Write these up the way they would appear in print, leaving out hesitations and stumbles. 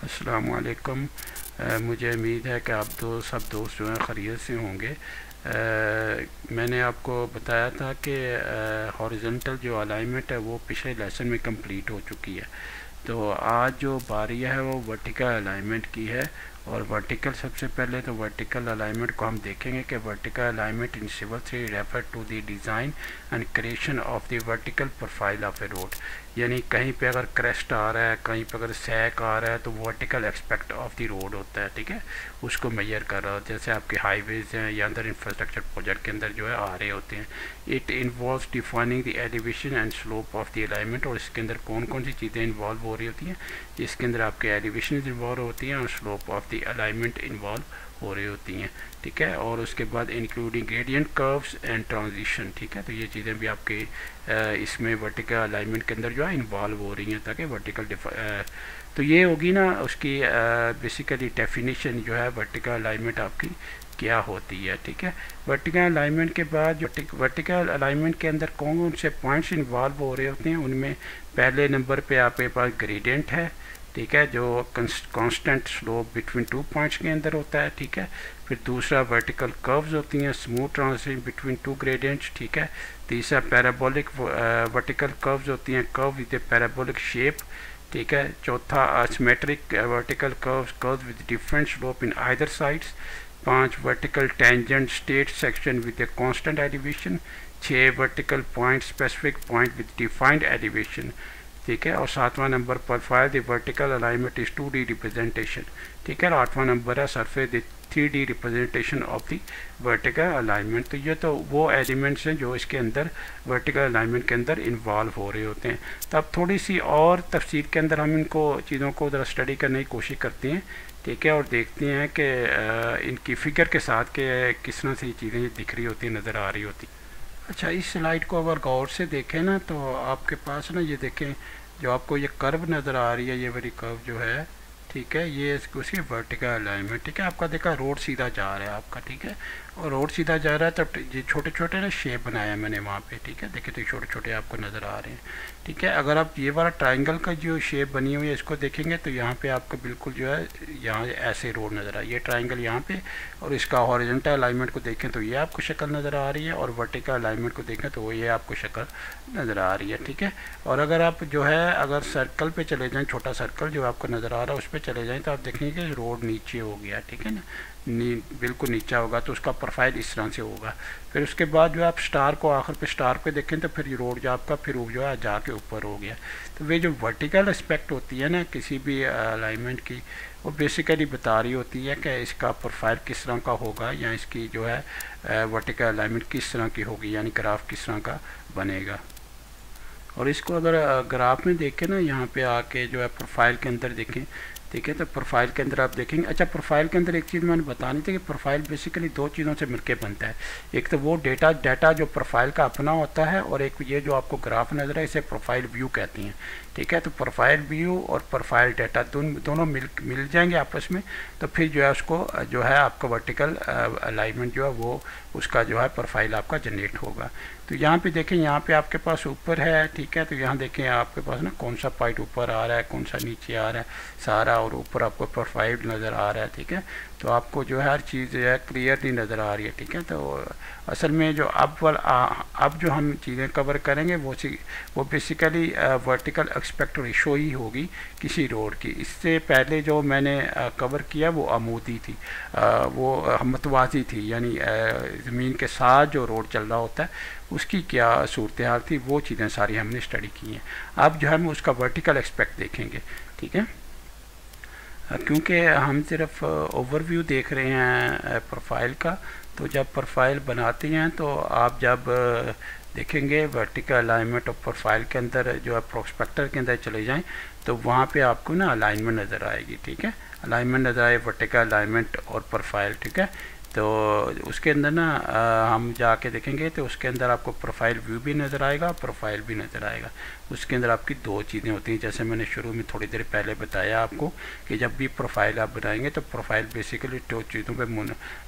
अस्सलाम वालेकुम। मुझे उम्मीद है कि आप सब दोस्त जो हैं खैरियत से होंगे। मैंने आपको बताया था कि हॉरिजॉन्टल जो अलाइनमेंट है वो पिछले लेसन में कंप्लीट हो चुकी है। तो आज जो बारी है वो वर्टिकल अलाइनमेंट की है। और वर्टिकल सबसे पहले तो वर्टिकल अलाइनमेंट को हम देखेंगे कि vertical alignment in civil theory refer to the design and creation of the vertical profile of a road. यानी कहीं पे अगर क्रेस्ट आ रहा है, कहीं पे अगर सैक आ रहा है, तो vertical expect of the road होता है, ठीक है, उसको मेजर कर रहा है। जैसे आपके हाईवेज हैं या अंदर इंफ्रास्ट्रक्चर प्रोजेक्ट के अंदर जो है आ रहे होते हैं। It involves defining the elevation and slope of the alignment. और इसके अंदर कौन कौन सी चीज़ें इन्वॉल्व हो रही होती हैं? इसके अंदर आपके एलिवेशन इन्वॉल्व होती हैं और slope of the alignment involve हो रही होती हैं, ठीक है। और उसके बाद including gradient curves and transition, ठीक है। तो ये चीज़ें भी आपके इसमें वर्टिकल अलाइनमेंट के अंदर जो है इन्वॉल्व हो रही हैं, ताकि वर्टिकल तो ये होगी ना उसकी बेसिकली डेफिनेशन जो है वर्टिकल अलाइनमेंट आपकी क्या होती है, ठीक है। वर्टिकल अलाइनमेंट के बाद जो वर्टिकल अलाइनमेंट के अंदर कौन कौन से पॉइंट्स इन्वॉल्व हो रहे होते हैं, उनमें पहले नंबर पे आपके पास ग्रेडियंट है, ठीक है, जो कांस्टेंट स्लोप बिटवीन 2 पॉइंट्स के अंदर होता है, ठीक है। फिर दूसरा वर्टिकल कर्व्स होती हैं, स्मूथ ट्रांजिशन बिटवीन 2 ग्रेडियंट्स, ठीक है। तीसरा पैराबोलिक वर्टिकल कर्व्स होती हैं, curve with a parabolic shape, ठीक है। चौथा symmetric vertical curves with different slope in either sides. 5 vertical tangent state section with a constant elevation. 6 vertical point specific point with defined elevation, ठीक है। और 7वां number profile the vertical alignment is 2D representation, ठीक है। और 8वां number है surface the 3D representation of the vertical alignment. तो ये तो वो एलिमेंट्स हैं जो इसके अंदर वर्टिकल अलाइनमेंट के अंदर इन्वॉल्व हो रहे होते हैं। तो अब थोड़ी सी और तफसील के अंदर हम इनको चीज़ों को ज़रा स्टडी करने की कोशिश करते हैं, ठीक है। और देखते हैं कि इनकी फ़िगर के साथ के किस तरह से ये चीज़ें दिख रही होती नज़र आ रही होती। अच्छा, इस स्लाइड को अगर गौर से देखें ना, तो आपके पास ना ये देखें, जो आपको ये कर्व नज़र आ रही है, ये वाली कर्व जो है, ठीक है, ये उसकी वर्टिकल अलाइनमेंट, ठीक है। आपका देखा रोड सीधा जा रहा है आपका, ठीक है। और रोड सीधा जा रहा है, तब ये छोटे छोटे ना शेप बनाया मैंने वहाँ पे, ठीक है। देखिए तो छोटे छोटे आपको नज़र आ रहे हैं, ठीक है। अगर आप ये वाला ट्राइंगल का जो शेप बनी हुई है इसको देखेंगे, तो यहाँ पे आपका बिल्कुल जो है यहाँ ऐसे रोड नज़र आ, ये ट्राइंगल यहाँ पे, और इसका हॉरिजॉन्टल अलाइनमेंट को देखें तो ये आपको शक्ल नज़र आ रही है, और वर्टिकल अलाइनमेंट को देखें तो ये आपको शक्ल नज़र आ रही है, ठीक है। और अगर आप जो है अगर सर्कल पे चले जाएँ, छोटा सर्कल जो आपको नज़र आ रहा है उस पर चले जाएँ, तो आप देखेंगे कि रोड नीचे हो गया, ठीक है ना, बिल्कुल नीचा होगा, तो उसका प्रोफाइल इस तरह से होगा। फिर उसके बाद जो आप स्टार को आखिर पे स्टार पे देखें, तो फिर ये रोड जो आपका फिर जो है जाके ऊपर हो गया। तो वे जो वर्टिकल एस्पेक्ट होती है ना किसी भी अलाइनमेंट की, वो बेसिकली बता रही होती है कि इसका प्रोफाइल किस तरह का होगा, या इसकी जो है वर्टिकल अलाइनमेंट किस तरह की होगी, यानी ग्राफ किस तरह का बनेगा। और इसको अगर ग्राफ में देखें ना, यहाँ पे आके जो है प्रोफाइल के अंदर देखें, ठीक है। तो प्रोफाइल के अंदर आप देखेंगे, अच्छा प्रोफाइल के अंदर एक चीज़ मैंने बतानी थी कि प्रोफाइल बेसिकली 2 चीज़ों से मिलके बनता है। एक तो वो डाटा जो प्रोफाइल का अपना होता है, और एक ये जो आपको ग्राफ नज़र है इसे प्रोफाइल व्यू कहती हैं, ठीक है। तो प्रोफाइल व्यू और प्रोफाइल डाटा दोनों मिल जाएंगे आपस में, तो फिर जो है उसको जो है आपका वर्टिकल अलाइनमेंट जो है वो उसका जो है प्रोफाइल आपका जनरेट होगा। तो यहाँ पे देखें, यहाँ पे आपके पास ऊपर है, ठीक है। तो यहाँ देखें आपके पास ना कौन सा पॉइंट ऊपर आ रहा है, कौन सा नीचे आ रहा है, सारा, और ऊपर आपको प्रोफाइल नज़र आ रहा है, ठीक है। तो आपको जो है हर चीज़ जो है क्लियरली नज़र आ रही है, ठीक है। तो असल में जो अब जो हम चीज़ें कवर करेंगे वो बेसिकली वर्टिकल एस्पेक्ट रेशो ही होगी किसी रोड की। इससे पहले जो मैंने कवर किया वो आमूदी थी, वो मतवाज़ी थी, यानी ज़मीन के साथ जो रोड चल रहा होता है उसकी क्या सूरत हाल थी, वो चीज़ें सारी हमने स्टडी की हैं। अब जो है हम उसका वर्टिकल एस्पेक्ट देखेंगे, ठीक है। क्योंकि हम सिर्फ ओवरव्यू देख रहे हैं प्रोफाइल का, तो जब प्रोफाइल बनाते हैं तो आप जब देखेंगे वर्टिकल अलाइनमेंट और प्रोफाइल के अंदर जो है प्रोस्पेक्टर के अंदर चले जाएं, तो वहाँ पे आपको ना अलाइनमेंट नज़र आएगी, ठीक है। अलाइनमेंट नज़र आए वर्टिकल अलाइनमेंट और प्रोफाइल, ठीक है। तो उसके अंदर ना हम जाके देखेंगे तो उसके अंदर आपको प्रोफाइल व्यू भी नज़र आएगा, प्रोफाइल भी नज़र आएगा। उसके अंदर आपकी 2 चीज़ें होती हैं, जैसे मैंने शुरू में थोड़ी देर पहले बताया आपको कि जब भी प्रोफाइल आप बनाएंगे तो प्रोफाइल बेसिकली 2 चीज़ों पे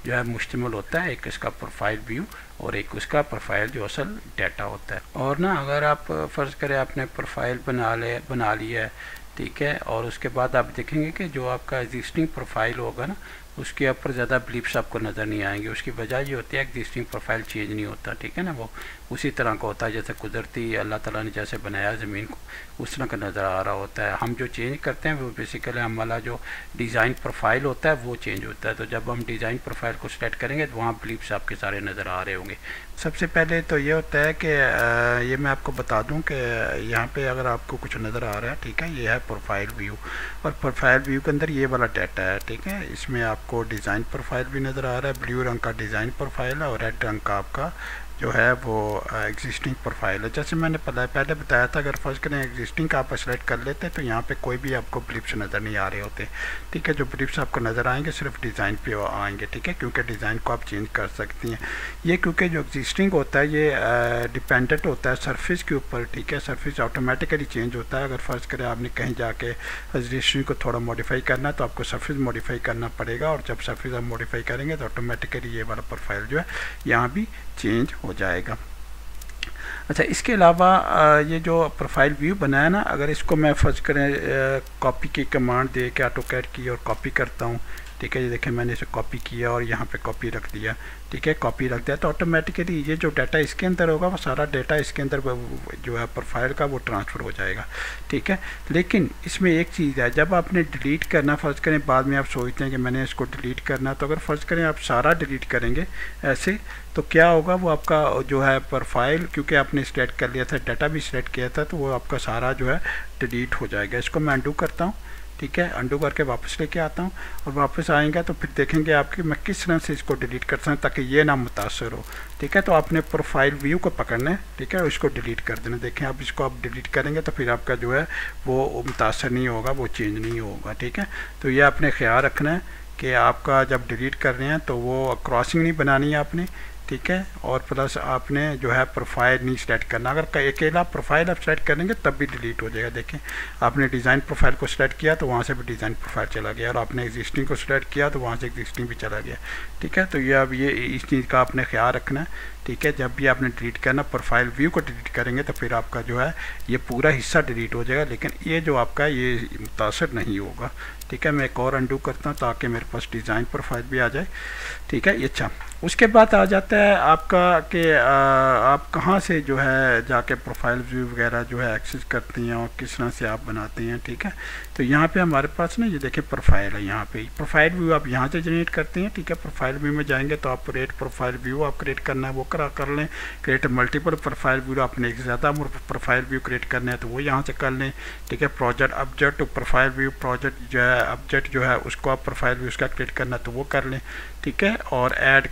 जो है मुश्तमिल होता है, एक इसका प्रोफाइल व्यू और एक उसका प्रोफाइल जो असल डाटा होता है। और ना अगर आप फ़र्ज़ करें आपने प्रोफाइल बना लिया है, ठीक है। और उसके बाद आप देखेंगे कि जो आपका एग्जिस्टिंग प्रोफाइल होगा ना, उसके ऊपर ज़्यादा ब्लिप्स आपको नज़र नहीं आएंगे। उसकी वजह ये होती है एग्जिस्टिंग प्रोफाइल चेंज नहीं होता, ठीक है ना, वो उसी तरह का होता है जैसे कुदरती अल्लाह ताला ने जैसे बनाया ज़मीन को उस तरह का नज़र आ रहा होता है। हम जो चेंज करते हैं वो बेसिकली हमारा जो डिज़ाइन प्रोफाइल होता है वो चेंज होता है। तो जब हम डिज़ाइन प्रोफाइल को सेलेक्ट करेंगे तो वहाँ ब्लिप्स आपके सारे नज़र आ रहे होंगे। सबसे पहले तो ये होता है कि ये मैं आपको बता दूं कि यहाँ पे अगर आपको कुछ नज़र आ रहा है, ठीक है, ये है प्रोफाइल व्यू, और प्रोफाइल व्यू के अंदर ये वाला डाटा है, ठीक है। इसमें आपको डिज़ाइन प्रोफाइल भी नज़र आ रहा है, ब्लू रंग का डिज़ाइन प्रोफाइल है और रेड रंग का आपका जो है वो एग्जिस्टिंग प्रोफाइल है। जैसे मैंने पहले बताया था, अगर फर्स्ट करें एग्जिस्टिंग का आप सेलेक्ट कर लेते हैं तो यहाँ पे कोई भी आपको ब्लिप्स नज़र नहीं आ रहे होते, ठीक है। जो ब्लिप्स आपको नज़र आएंगे सिर्फ डिज़ाइन पे आएंगे, ठीक है, क्योंकि डिज़ाइन को आप चेंज कर सकती हैं। ये क्योंकि जो एग्जिस्टिंग होता है ये डिपेंडेंट होता है सरफेस के ऊपर, ठीक है, सरफेस ऑटोमेटिकली चेंज होता है। अगर फर्स्ट करें आपने कहीं जाके एग्जिस्टिंग को थोड़ा मॉडिफाई करना है तो आपको सरफेस मॉडिफाई करना पड़ेगा, और जब सरफेस आप मॉडिफाई करेंगे तो ऑटोमेटिकली ये वाला प्रोफाइल जो है यहाँ भी चेंज हो जाएगा। अच्छा, इसके अलावा ये जो प्रोफाइल व्यू बनाया ना, अगर इसको मैं फर्स्ट करें कॉपी की कमांड दे के ऑटोकैड की और कॉपी करता हूँ, ठीक है, ये देखें मैंने इसे कॉपी किया और यहाँ पे कॉपी रख दिया, ठीक है, कॉपी रख दिया तो ऑटोमेटिकली ये जो डाटा इसके अंदर होगा वो सारा डाटा इसके अंदर जो है प्रोफाइल का वो ट्रांसफ़र हो जाएगा, ठीक है। लेकिन इसमें एक चीज़ है, जब आपने डिलीट करना फर्ज करें, बाद में आप सोचते हैं कि मैंने इसको डिलीट करना, तो अगर फ़र्ज़ करें आप सारा डिलीट करेंगे ऐसे, तो क्या होगा, वो आपका जो है प्रोफाइल, क्योंकि आपने सिलेक्ट कर लिया था, डाटा भी सिलेक्ट किया था, तो वो आपका सारा जो है डिलीट हो जाएगा। इसको मैं अंडू करता हूँ, ठीक है, अंडू करके वापस लेके आता हूँ, और वापस आएंगे तो फिर देखेंगे आपकी मैं किस तरह से इसको डिलीट कर सकता हूँ ताकि ये ना मुतासर हो, ठीक है। तो आपने प्रोफाइल व्यू को पकड़ना है, ठीक है, और इसको डिलीट कर देना। देखें आप इसको आप डिलीट करेंगे तो फिर आपका जो है वो मुतासर नहीं होगा, वो चेंज नहीं होगा, ठीक है। तो ये आपने ख्याल रखना है कि आपका जब डिलीट कर रहे हैं तो वो क्रॉसिंग नहीं बनानी है आपने, ठीक है, और प्लस आपने जो है प्रोफाइल नहीं सेलेक्ट करना। अगर अकेला प्रोफाइल आप सेलेक्ट करेंगे तब भी डिलीट हो जाएगा। देखें आपने डिज़ाइन प्रोफाइल को सिलेक्ट किया तो वहाँ से भी डिज़ाइन प्रोफाइल चला गया, और आपने एग्जिस्टिंग को सिलेक्ट किया तो वहाँ से एग्जिस्टिंग भी चला गया, ठीक है। तो ये अब ये इस चीज़ का आपने ख्याल रखना है, ठीक है। जब भी आपने डिलीट करना, प्रोफाइल व्यू को डिलीट करेंगे तो फिर आपका जो है ये पूरा हिस्सा डिलीट हो जाएगा, लेकिन ये जो आपका ये मुतासर नहीं होगा, ठीक है। मैं एक और अंडू करता हूँ ताकि मेरे पास डिज़ाइन प्रोफाइल भी आ जाए, ठीक है। अच्छा, उसके बाद आ जाता है आपका कि आप कहाँ से जो है जाके प्रोफाइल व्यू वगैरह जो है एक्सेस करती हैं और किस तरह से आप बनाते हैं, ठीक है। तो यहाँ पे हमारे पास ना ये देखिए प्रोफाइल है, यहाँ पे प्रोफाइल व्यू आप यहाँ से जनरेट करते हैं, ठीक है। प्रोफाइल व्यू में जाएंगे तो आप क्रिएट प्रोफाइल व्यू आप क्रिएट करना है वो कर लें, क्रिएट मल्टीपल प्रोफाइल व्यू, आपने एक ज़्यादा प्रोफाइल व्यू क्रिएट करना है तो वो यहाँ से कर लें, ठीक है। Project object profile view, project जो है ऑब्जेक्ट जो है उसको आप प्रोफाइल व्यू उसका क्रिएट करना है तो वो कर लें, ठीक है। और ऐड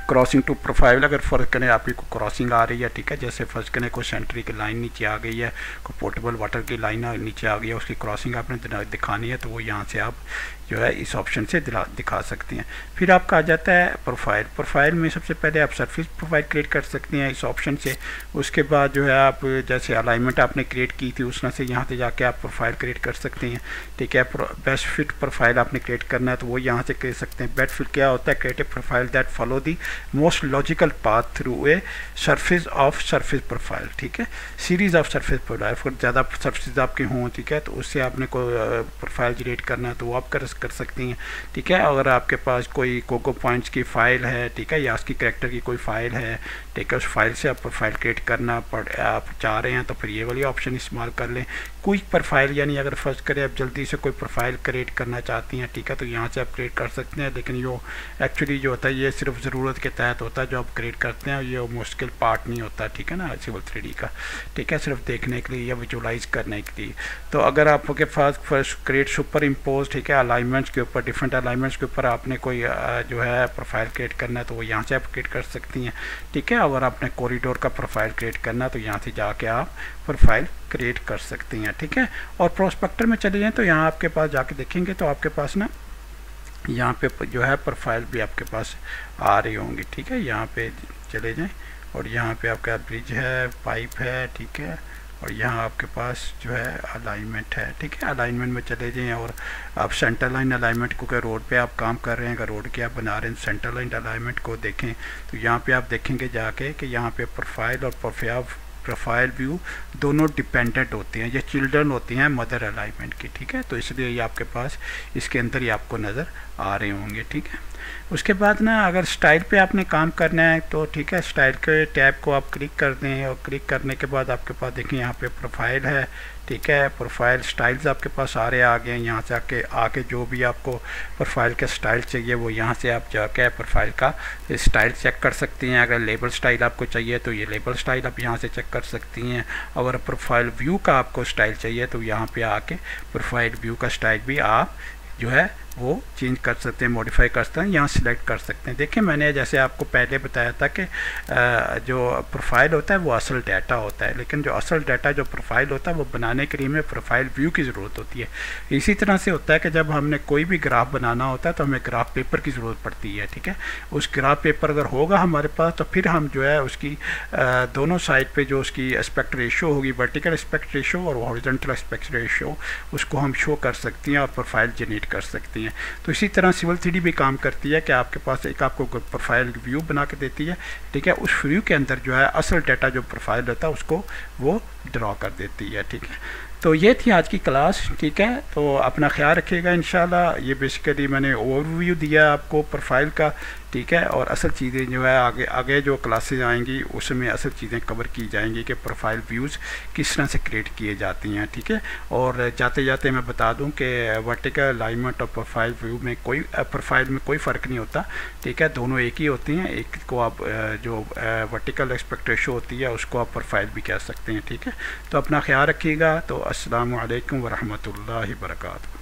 क्रॉसिंग टू प्रोफाइल, अगर फ़र्क करें आपकी को क्रॉसिंग आ रही है, ठीक है, जैसे फर्स्ट करें कोई सेंट्री की लाइन नीचे आ गई है, कोई पोर्टेबल वाटर की लाइन नीचे आ गई है, उसकी क्रॉसिंग आपने दिखानी है तो वो यहाँ से आप जो है इस ऑप्शन से दिखा सकते हैं। फिर आपका आ जाता है प्रोफाइल में सबसे पहले आप सरफेस प्रोफाइल क्रिएट कर सकते हैं इस ऑप्शन से। उसके बाद जो है आप जैसे अलाइनमेंट आपने क्रिएट की थी उस तरह से यहाँ से जाके आप प्रोफाइल क्रिएट कर सकते हैं, ठीक है। बेस्ट फिट प्रोफाइल आपने क्रिएट करना है तो वो यहाँ से कर सकते हैं। बेस्ट फिट क्या होता है, create a profile that follow the most logical path through a surface of surface profile, ठीक है। सीरीज ऑफ सरफेस प्रोफाइल, फिर ज़्यादा सरफेस आपके हों, ठीक है, तो उससे आपने कोई प्रोफाइल जनरेट करना है तो वो आप कर सकती हैं, ठीक है। अगर आपके पास कोई कोको पॉइंट्स की फ़ाइल है, ठीक है, या उसकी कैरेक्टर की कोई फ़ाइल है, ठीक है, उस फाइल से आप प्रोफाइल क्रिएट करना आप चाह रहे हैं तो फिर ये वाली ऑप्शन इस्तेमाल कर लें। क्विक प्रोफाइल, यानी अगर फर्स्ट करें आप जल्दी से कोई प्रोफाइल क्रिएट करना चाहती हैं, ठीक है, तो यहाँ से आप क्रिएट कर सकते हैं। लेकिन यो एक्चुअली जो होता है ये सिर्फ ज़रूरत के तहत होता है, जो आप क्रिएट करते हैं ये मुश्किल पार्ट नहीं होता, ठीक है ना, सिविल 3D का, ठीक है, सिर्फ देखने के लिए या विजुलाइज करने के लिए। तो अगर आपके पास फर्स्ट क्रिएट सुपर इम्पोज, ठीक है, अलाइनमेंट्स के ऊपर, डिफरेंट अलाइनमेंट्स के ऊपर आपने कोई जो है प्रोफाइल क्रिएट करना है तो वो यहाँ से आप क्रिएट कर सकती हैं, ठीक है। अगर आपने कॉरिडोर का प्रोफाइल क्रिएट करना है तो यहाँ से जाके आप प्रोफाइल क्रिएट कर सकती हैं, ठीक है। और प्रोस्पेक्टर में चले जाएँ तो यहाँ आपके पास जाके देखेंगे तो आपके पास ना यहाँ पे जो है प्रोफाइल भी आपके पास आ रही होंगी, ठीक है। यहाँ पे चले जाएं और यहाँ पे आपका ब्रिज है, पाइप है, ठीक है, और यहाँ आपके पास जो है अलाइनमेंट है, ठीक है। अलाइनमेंट में चले जाएं और आप सेंटर लाइन अलाइनमेंट को, अगर रोड पे आप काम कर रहे हैं, अगर रोड के आप बना रहे हैं सेंटर लाइन अलाइनमेंट को देखें तो यहाँ पे आप देखेंगे जाके कि यहाँ पे प्रोफाइल और प्रोफाइल व्यू दोनों डिपेंडेंट होते हैं, ये चिल्ड्रन होती हैं मदर अलाइनमेंट की, ठीक है। तो इसलिए ये आपके पास इसके अंदर ही आपको नज़र आ रहे होंगे, ठीक है। उसके बाद ना अगर स्टाइल पे आपने काम करना है तो ठीक है, स्टाइल के टैब को आप क्लिक कर दें और क्लिक करने के बाद आपके पास देखिए यहाँ पे प्रोफाइल है, ठीक है। प्रोफाइल स्टाइल्स आपके पास सारे आ गए हैं। यहाँ से आके जो भी आपको प्रोफाइल का स्टाइल चाहिए वो यहाँ से आप जाके प्रोफाइल का स्टाइल चेक कर सकती हैं। अगर लेबल स्टाइल आपको चाहिए तो ये लेबल स्टाइल आप यहाँ से चेक कर सकती हैं। अगर प्रोफाइल व्यू का आपको स्टाइल चाहिए तो यहाँ पे आके प्रोफाइल व्यू का स्टाइल भी आप जो है वो चेंज कर सकते हैं, मॉडिफाई कर सकते हैं, यहाँ सिलेक्ट कर सकते हैं। देखिए मैंने जैसे आपको पहले बताया था कि जो प्रोफाइल होता है वो असल डाटा होता है, लेकिन जो असल डाटा जो प्रोफाइल होता है वो बनाने के लिए हमें प्रोफाइल व्यू की ज़रूरत होती है। इसी तरह से होता है कि जब हमने कोई भी ग्राफ बनाना होता है तो हमें ग्राफ पेपर की ज़रूरत पड़ती है, ठीक है। उस ग्राफ पेपर अगर होगा हमारे पास तो फिर हम जो है उसकी दोनों साइड पर जो उसकी एस्पेक्ट रेशो होगी, वर्टिकल एस्पेक्ट रेशो और हॉरिजॉन्टल एस्पेक्ट रेशो, उसको हम शो कर सकती हैं और प्रोफाइल जनरेट कर सकती हैं। तो इसी तरह सिविल 3D भी काम करती है कि आपके पास एक आपको प्रोफाइल व्यू बना के देती है, ठीक है। उस व्यू के अंदर जो है असल डाटा जो प्रोफाइल होता है उसको वो ड्रॉ कर देती है, ठीक है। तो ये थी आज की क्लास, ठीक है। तो अपना ख्याल रखिएगा इंशाल्लाह। ये बेसिकली मैंने ओवरव्यू दिया आपको प्रोफाइल का, ठीक है। और असल चीज़ें जो है आगे जो क्लासेज आएंगी उसमें असल चीज़ें कवर की जाएंगी कि प्रोफाइल व्यूज़ किस तरह से क्रिएट किए जाती हैं, ठीक है। और जाते जाते मैं बता दूं कि वर्टिकल अलाइनमेंट और प्रोफाइल व्यू में प्रोफाइल में कोई फ़र्क नहीं होता, ठीक है। दोनों एक ही होती हैं। एक को आप जो वर्टिकल एस्पेक्ट रेशो होती है उसको आप प्रोफाइल भी कह सकते हैं, ठीक है। तो अपना ख्याल रखिएगा। तो अस्सलामु अलैकुम वरहमतुल्लाहि वबरकातुहू।